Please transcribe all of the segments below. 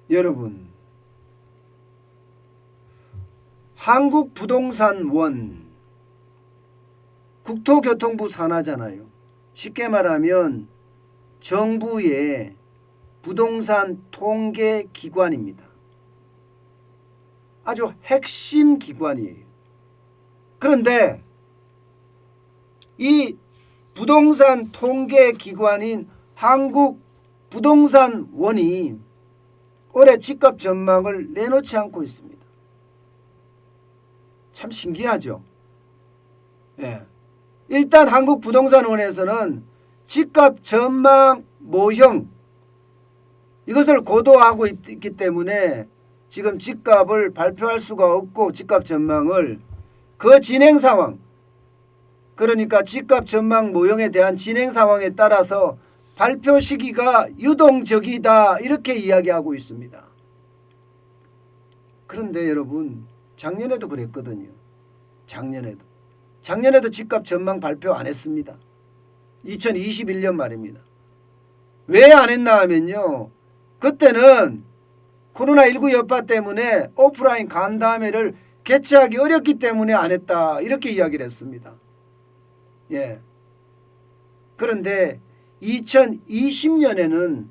여러분, 한국부동산원 국토교통부 산하잖아요. 쉽게 말하면 정부의 부동산 통계 기관입니다. 아주 핵심 기관이에요. 그런데 이 부동산 통계 기관인 한국부동산원이 올해 집값 전망을 내놓지 않고 있습니다. 참 신기하죠. 예. 일단 한국부동산원에서는 집값 전망 모형 이것을 고도화하고 있기 때문에 지금 집값을 발표할 수가 없고 집값 전망을 그 진행 상황 그러니까 집값 전망 모형에 대한 진행 상황에 따라서 발표 시기가 유동적이다 이렇게 이야기하고 있습니다. 그런데 여러분 작년에도 그랬거든요. 작년에도 집값 전망 발표 안 했습니다. 2021년 말입니다. 왜 안 했나 하면요. 그때는 코로나19 여파 때문에 오프라인 간담회를 개최하기 어렵기 때문에 안 했다 이렇게 이야기를 했습니다. 예. 그런데 2020년에는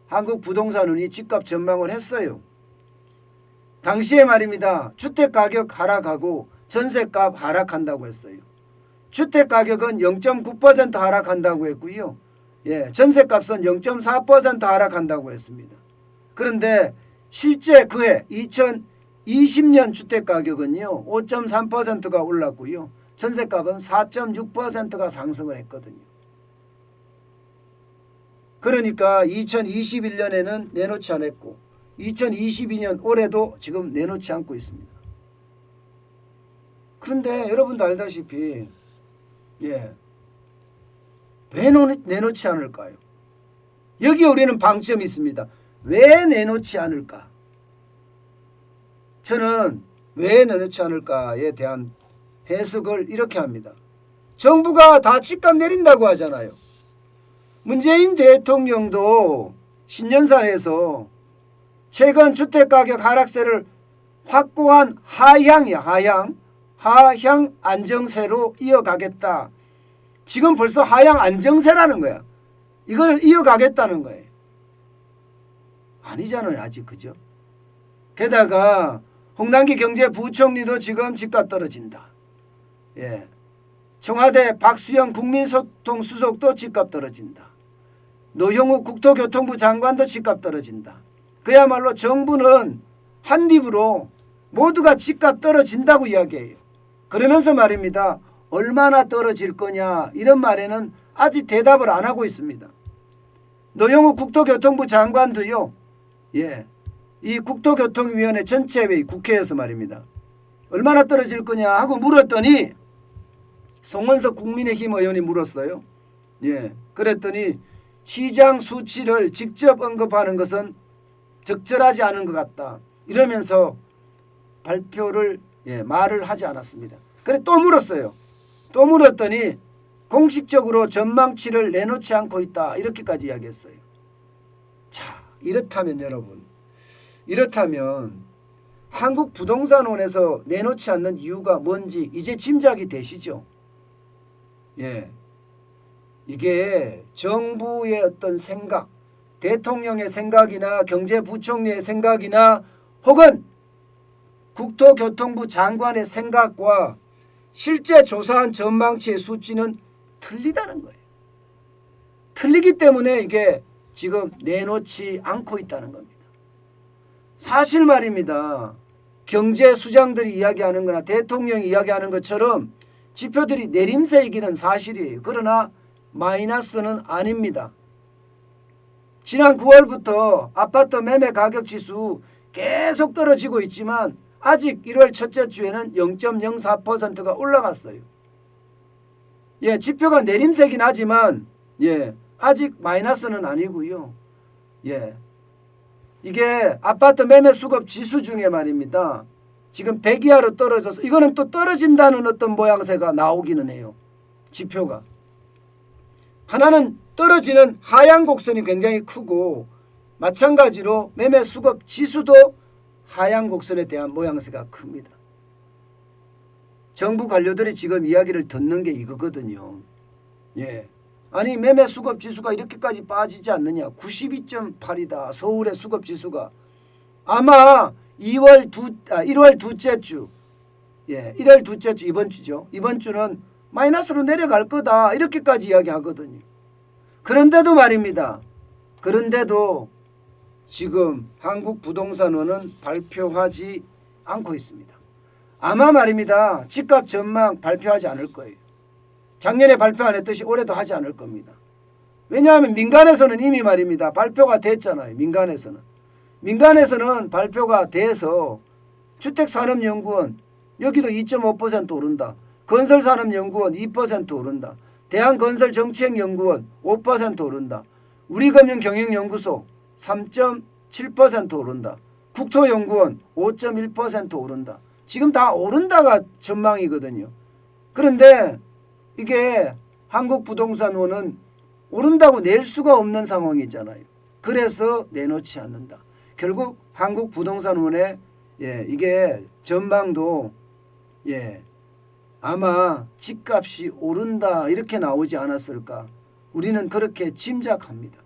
한국부동산원이 집값 전망을 했어요. 당시에 말입니다. 주택가격 하락하고 전세값 하락한다고 했어요. 주택가격은 0.9% 하락한다고 했고요. 전세값은 0.4% 하락한다고 했습니다. 그런데 실제 그해 2020년 주택가격은요. 5.3%가 올랐고요. 전세값은 4.6%가 상승을 했거든요. 그러니까 2021년에는 내놓지 않았고 2022년 올해도 지금 내놓지 않고 있습니다. 그런데 여러분도 알다시피 왜 내놓지 않을까요? 여기 우리는 방점이 있습니다. 왜 내놓지 않을까? 저는 왜 내놓지 않을까에 대한 해석을 이렇게 합니다. 정부가 다 집값 내린다고 하잖아요. 문재인 대통령도 신년사에서 최근 주택가격 하락세를 확고한 하향 안정세로 이어가겠다. 지금 벌써 하향 안정세라는 거야. 이걸 이어가겠다는 거예요. 아니잖아요. 아직 그죠? 게다가 홍남기 경제부총리도 지금 집값 떨어진다. 청와대 박수영 국민소통수석도 집값 떨어진다. 노형욱 국토교통부 장관도 집값 떨어진다. 그야말로 정부는 한 입으로 모두가 집값 떨어진다고 이야기해요. 그러면서 말입니다. 얼마나 떨어질 거냐 이런 말에는 아직 대답을 안 하고 있습니다. 노형욱 국토교통부 장관도요. 이 국토교통위원회 전체회의 국회에서 말입니다. 얼마나 떨어질 거냐 하고 물었더니 송원석 국민의힘 의원이 물었어요. 그랬더니 시장 수치를 직접 언급하는 것은 적절하지 않은 것 같다. 이러면서 발표를 말을 하지 않았습니다. 그래 또 물었어요. 또 물었더니 공식적으로 전망치를 내놓지 않고 있다. 이렇게까지 이야기했어요. 자, 이렇다면 여러분, 한국부동산원에서 내놓지 않는 이유가 뭔지 이제 짐작이 되시죠? 이게 정부의 어떤 생각, 대통령의 생각이나 경제부총리의 생각이나 혹은 국토교통부 장관의 생각과 실제 조사한 전망치의 수치는 틀리다는 거예요. 틀리기 때문에 이게 지금 내놓지 않고 있다는 겁니다. 사실 말입니다. 경제수장들이 이야기하는 거나 대통령이 이야기하는 것처럼 지표들이 내림세이기는 사실이에요. 그러나 마이너스는 아닙니다. 지난 9월부터 아파트 매매 가격 지수 계속 떨어지고 있지만 아직 1월 첫째 주에는 0.04%가 올라갔어요. 지표가 내림세긴 하지만 아직 마이너스는 아니고요. 이게 아파트 매매 수급 지수 중에 말입니다. 지금 100 이하로 떨어져서 이거는 또 떨어진다는 어떤 모양새가 나오기는 해요. 지표가. 하나는 떨어지는 하향 곡선이 굉장히 크고 마찬가지로 매매 수급 지수도 하향 곡선에 대한 모양새가 큽니다. 정부 관료들이 지금 이야기를 듣는 게 이거거든요. 예. 아니 매매 수급 지수가 이렇게까지 빠지지 않느냐. 92.8이다. 서울의 수급 지수가. 아마 1월 둘째 주. 예, 1월 둘째 주 이번 주죠. 이번 주는 마이너스로 내려갈 거다. 이렇게까지 이야기하거든요. 그런데도 말입니다. 그런데도 지금 한국부동산원은 발표하지 않고 있습니다. 아마 말입니다. 집값 전망 발표하지 않을 거예요. 작년에 발표 안 했듯이 올해도 하지 않을 겁니다. 왜냐하면 민간에서는 이미 말입니다. 발표가 됐잖아요. 민간에서는 발표가 돼서 주택산업연구원 여기도 2.5% 오른다. 건설산업연구원 2% 오른다. 대한건설정책연구원 5% 오른다. 우리금융경영연구소 3.7% 오른다. 국토연구원 5.1% 오른다. 지금 다 오른다가 전망이거든요. 그런데 이게 한국부동산원은 오른다고 낼 수가 없는 상황이잖아요. 그래서 내놓지 않는다. 결국 한국부동산원의 이게 전망도 아마 집값이 오른다 이렇게 나오지 않았을까. 우리는 그렇게 짐작합니다.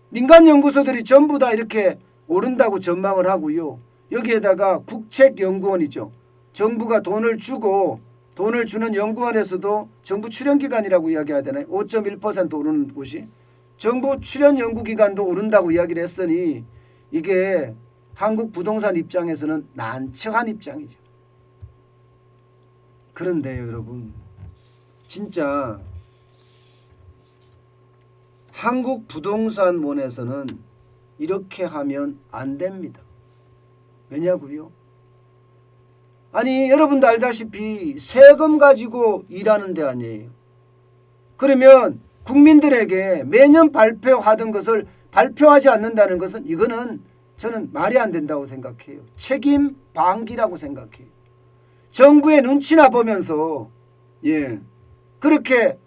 민간 연구소들이 전부 다 이렇게 오른다고 전망을 하고요. 여기에다가 국책연구원이죠. 정부가 돈을 주는 연구원에서도 정부 출연기관이라고 이야기해야 되나요? 5.1% 오르는 곳이. 정부 출연연구기관도 오른다고 이야기를 했으니 이게 한국 부동산 입장에서는 난처한 입장이죠. 그런데요, 여러분. 진짜 한국부동산원에서는 이렇게 하면 안 됩니다. 왜냐고요? 아니 여러분도 알다시피 세금 가지고 일하는 데 아니에요. 그러면 국민들에게 매년 발표하던 것을 발표하지 않는다는 것은 이거는 저는 말이 안 된다고 생각해요. 책임 방기라고 생각해요. 정부의 눈치나 보면서 그렇게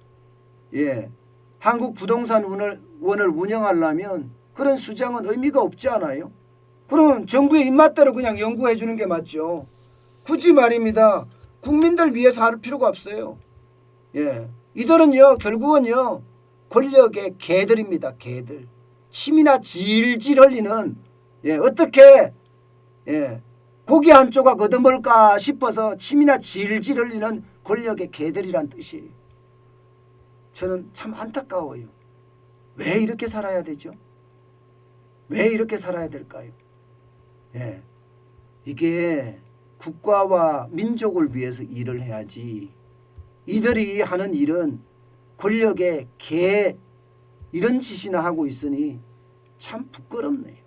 한국부동산원을 운영하려면 그런 수장은 의미가 없지 않아요? 그럼 정부의 입맛대로 그냥 연구해 주는 게 맞죠. 굳이 말입니다. 국민들 위해서 할 필요가 없어요. 이들은요 결국은요 권력의 개들입니다. 개들. 침이나 질질 흘리는 어떻게 고기 한 조각 얻어먹을까 싶어서 침이나 질질 흘리는 권력의 개들이란 뜻이에요. 저는 참 안타까워요. 왜 이렇게 살아야 되죠? 왜 이렇게 살아야 될까요? 이게 국가와 민족을 위해서 일을 해야지 이들이 하는 일은 권력의 개 이런 짓이나 하고 있으니 참 부끄럽네요.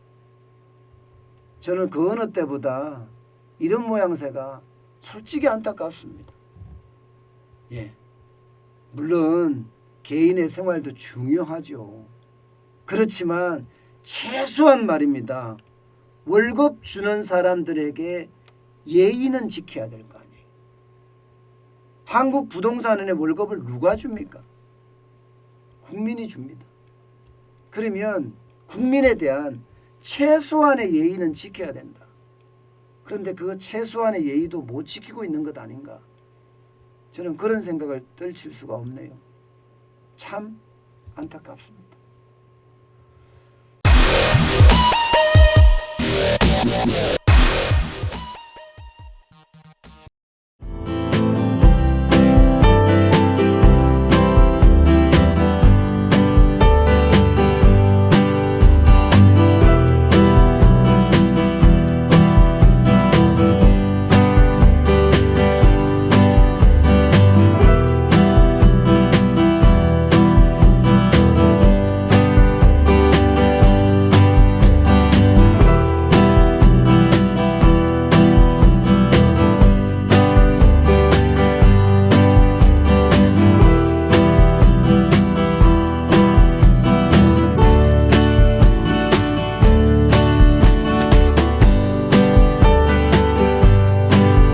저는 그 어느 때보다 이런 모양새가 솔직히 안타깝습니다. 물론 개인의 생활도 중요하죠. 그렇지만 최소한 말입니다. 월급 주는 사람들에게 예의는 지켜야 될 거 아니에요. 한국부동산원의 월급을 누가 줍니까? 국민이 줍니다. 그러면 국민에 대한 최소한의 예의는 지켜야 된다. 그런데 그 최소한의 예의도 못 지키고 있는 것 아닌가. 저는 그런 생각을 떨칠 수가 없네요. 참 안타깝습니다.